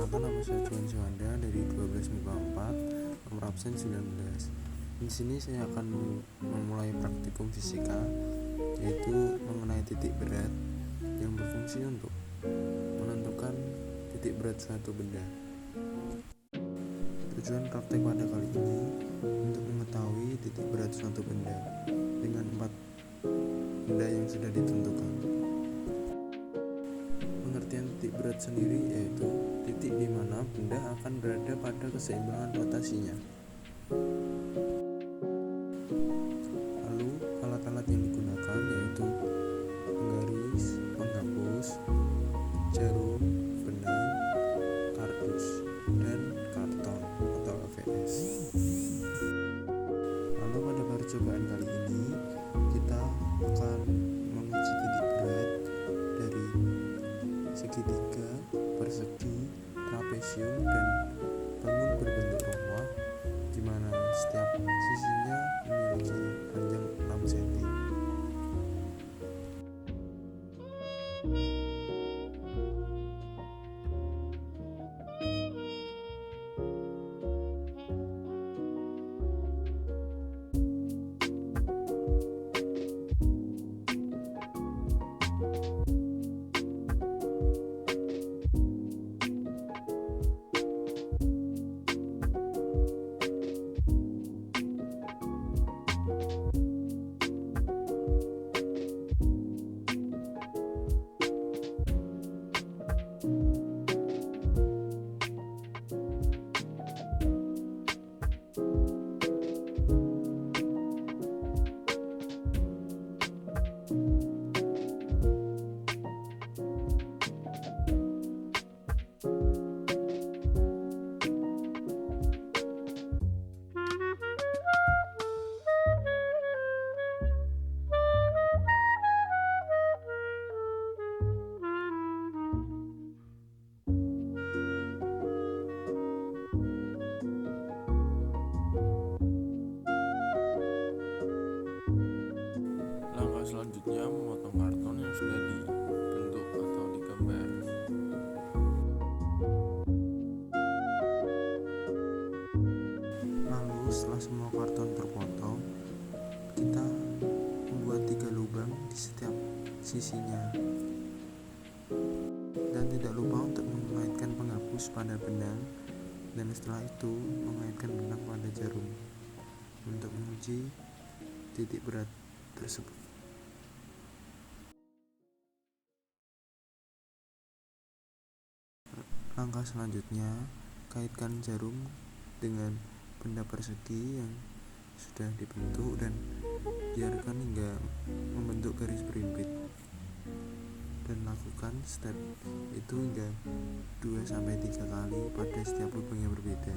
Perkenalkan, nama saya Juan Juanda dari 12 MIPA 4, nomor absen 19. Di sini saya akan memulai praktikum fisika, yaitu mengenai titik berat yang berfungsi untuk menentukan titik berat suatu benda. Tujuan praktek pada kali ini untuk mengetahui titik berat suatu benda dengan 4 benda yang sudah ditentukan. Pengertian titik berat sendiri yaitu titik di mana benda akan berada pada keseimbangan rotasinya. Lalu alat-alat yang digunakan yaitu penggaris, penghapus, jarum, benang, kardus, dan karton atau AVS. Lalu pada percobaan kali ini kita akan menguji titik berat dari segitiga, persegi, trapesium, dan bangun berbentuk rumah, di mana setiap sisinya memiliki panjang 6 cm. Langkah selanjutnya memotong karton yang sudah dibentuk atau digambar. Lalu setelah semua karton terpotong, kita membuat 3 lubang di setiap sisinya. Dan tidak lupa untuk mengaitkan penghapus pada benang, dan setelah itu mengaitkan benang pada jarum untuk menguji titik berat tersebut. Langkah selanjutnya, kaitkan jarum dengan benda persegi yang sudah dibentuk dan biarkan hingga membentuk garis berimpit, dan lakukan step itu hingga 2-3 kali pada setiap lubang yang berbeda.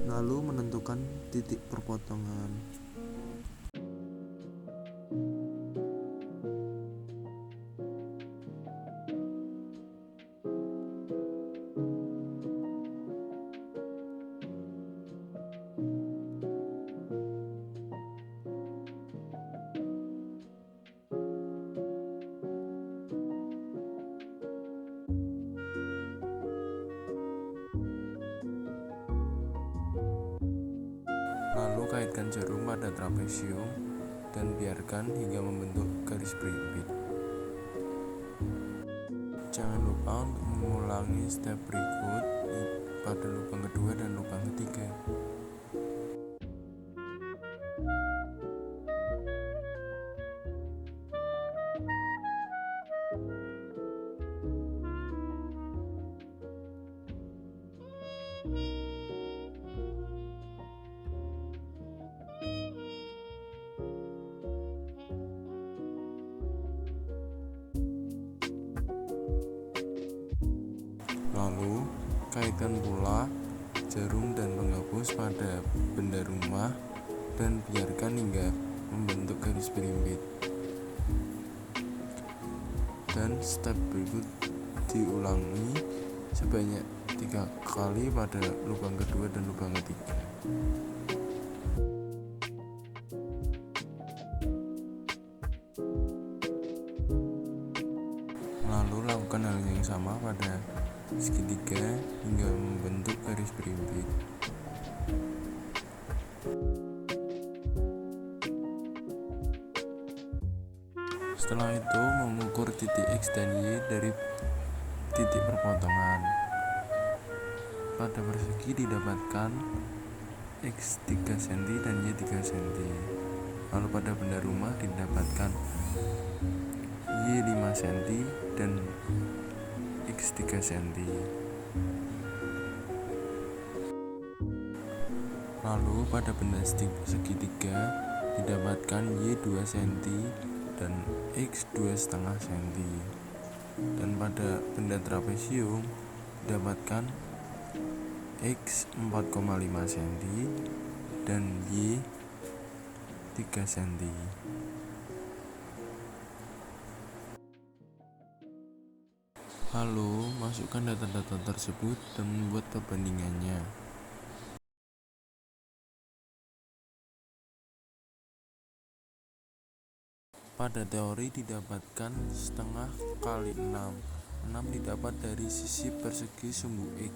Lalu menentukan titik perpotongan. Lalu kaitkan jarum pada trapesium dan biarkan hingga membentuk garis berimpit. Jangan lupa untuk mengulangi step berikut pada lubang kedua dan lubang ketiga. Lalu, kaitkan pula jarum dan penghapus pada benda rumah dan biarkan hingga membentuk garis berimpit. Dan step berikut diulangi sebanyak 3 kali pada lubang kedua dan lubang ketiga. Lalu lakukan Lakukan hal yang sama pada segitiga hingga membentuk garis berimpit. Setelah itu, mengukur titik X dan Y dari titik perpotongan. Pada persegi didapatkan X 3 cm dan Y 3 cm. Lalu pada benda rumah didapatkan Y 5 cm dan X 3 cm. Lalu pada benda segitiga didapatkan Y 2 cm dan X 2,5 cm. Dan pada benda trapesium didapatkan X 4,5 cm dan Y 3 cm. Lalu masukkan data-data tersebut dan membuat perbandingannya. Pada teori didapatkan setengah kali 6. 6 didapat dari sisi persegi sumbu X.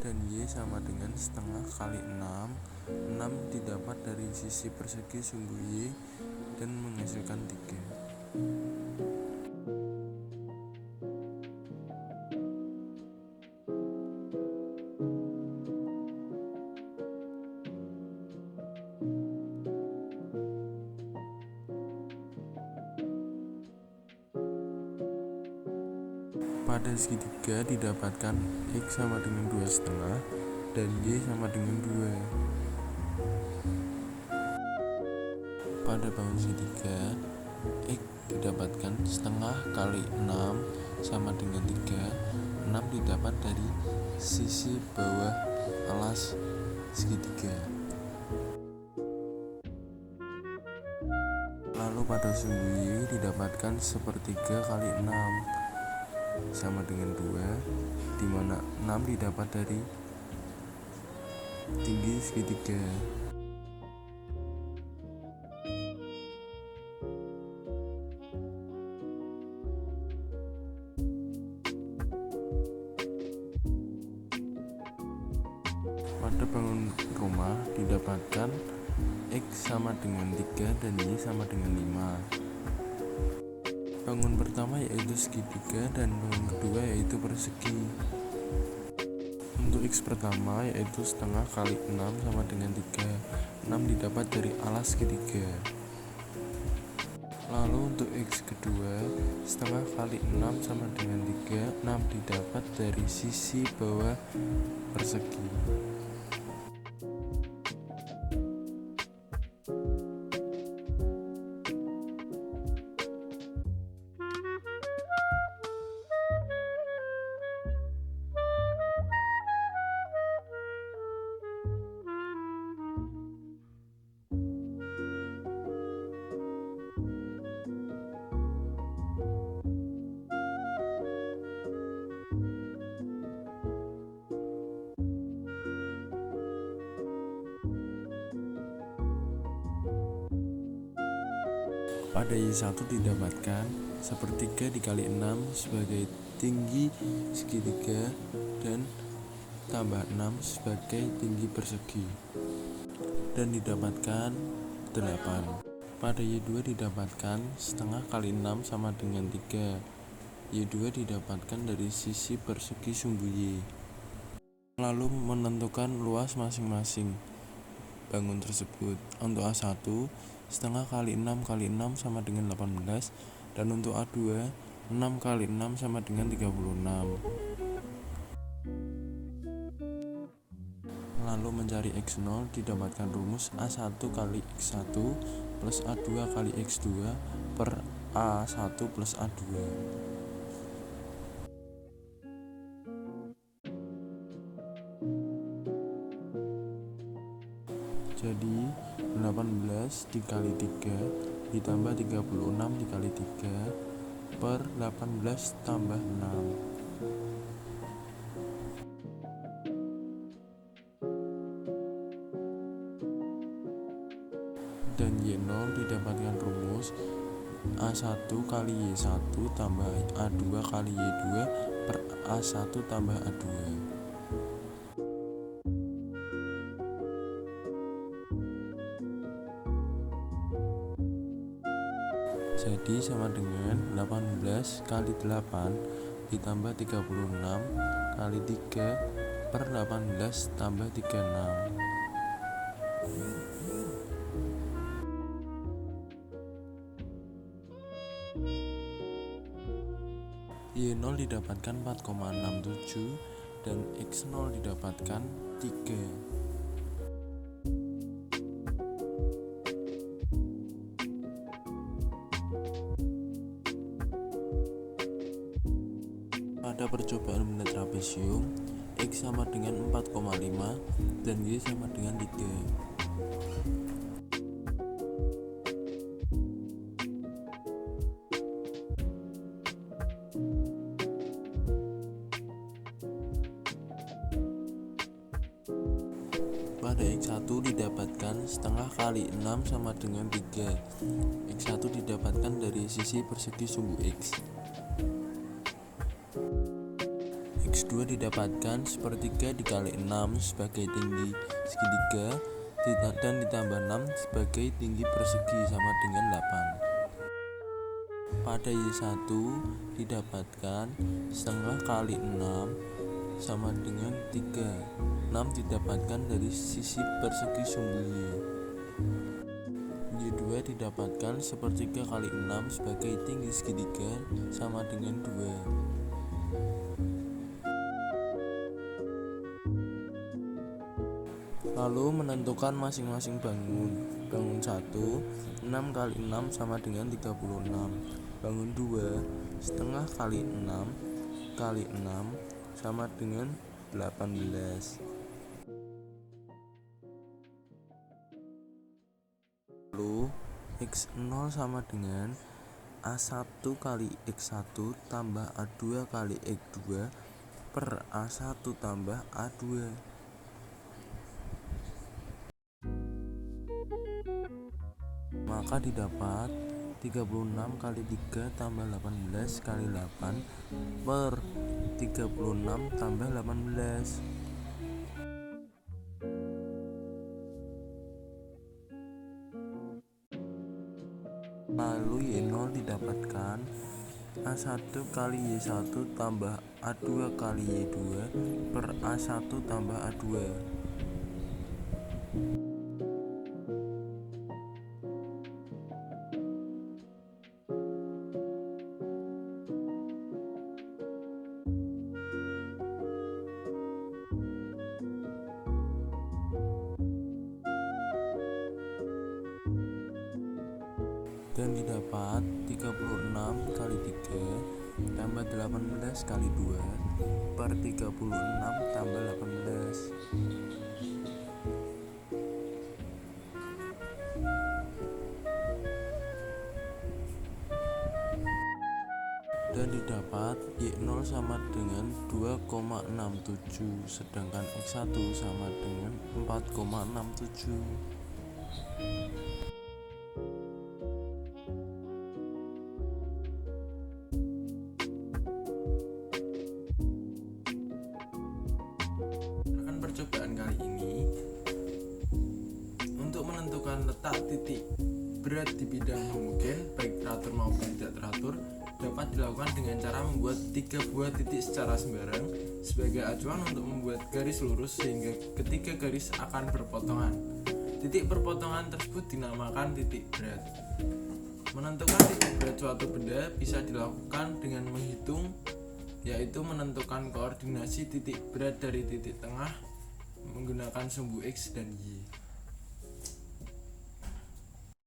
Dan Y sama dengan setengah kali 6. 6 didapat dari sisi persegi sumbu Y dan menghasilkan 3. Pada segitiga didapatkan X sama dengan 2,5 dan Y sama dengan 2. Pada bangun segitiga, X didapatkan setengah kali 6 sama dengan 3. 6 didapat dari sisi bawah alas segitiga. Lalu pada sumbu Y didapatkan sepertiga kali 6 sama dengan 2, di mana 6 didapat dari tinggi segitiga. Pada bangun rumah didapatkan X sama dengan 3 dan Y sama dengan 5. Bangun pertama yaitu segitiga dan bangun kedua yaitu persegi. Untuk X pertama yaitu setengah kali 6 sama dengan 3. 6 didapat dari alas segitiga. Lalu untuk X kedua, setengah kali 6 sama dengan 3. 6 didapat dari sisi bawah persegi. Pada Y1 didapatkan sepertiga dikali 6 sebagai tinggi segitiga dan tambah 6 sebagai tinggi persegi, dan didapatkan 8. Pada Y2 didapatkan setengah kali 6 sama dengan 3. Y2 didapatkan dari sisi persegi sumbu Y. Lalu menentukan luas masing-masing bangun tersebut. Untuk A1 setengah kali 6 kali 6 sama dengan 18, dan untuk A2 6 kali 6 sama dengan 36. Lalu mencari X0 didapatkan rumus A1 kali X1 plus A2 kali X2 per A1 plus A2. Jadi 18 dikali 3 ditambah 36 dikali 3 per 18 tambah 6. Dan Y0 didapatkan rumus A1 kali Y1 tambah A2 kali Y2 per A1 tambah A2. Jadi sama dengan 18 kali 8 ditambah 36 kali 3 per 18 tambah 36. Y0 didapatkan 4,67 dan X0 didapatkan 3. Pada percobaan benda trapesium, X sama dengan 4,5 dan Y sama dengan 3. Pada X1 didapatkan setengah kali 6 sama dengan 3. X1 didapatkan dari sisi persegi sumbu X. X2 didapatkan sepertiga dikali 6 sebagai tinggi segitiga dan ditambah 6 sebagai tinggi persegi sama dengan 8. Pada Y1 didapatkan setengah kali 6 sama dengan 3. 6 didapatkan dari sisi persegi sumbu Y. Y2 didapatkan sepertiga kali 6 sebagai tinggi segitiga sama dengan 2. Lalu menentukan masing-masing bangun. Bangun 1, 6 kali 6 sama dengan 36. Bangun 2, setengah kali 6 kali 6 sama dengan 18. Lalu X0 sama dengan A1 kali X1 tambah A2 kali X2 per A1 tambah A2. Maka didapat 36 kali 3 tambah 18 kali 8 per 36 tambah 18. Lalu Y0 didapatkan A1 kali Y1 tambah A2 kali Y2 per A1 tambah A2. Dan didapat 36 kali 3 tambah 18 kali 2 per 36 tambah 18. Dan didapat Y0 sama dengan 2,67 sedangkan X1 sama dengan 4,67. Percobaan kali ini untuk menentukan letak titik berat di bidang homogen baik teratur maupun tidak teratur dapat dilakukan dengan cara membuat 3 buah titik secara sembarang sebagai acuan untuk membuat garis lurus sehingga ketiga garis akan berpotongan. Titik perpotongan tersebut dinamakan titik berat. Menentukan titik berat suatu benda bisa dilakukan dengan menghitung, yaitu menentukan koordinasi titik berat dari titik tengah menggunakan sumbu X dan Y.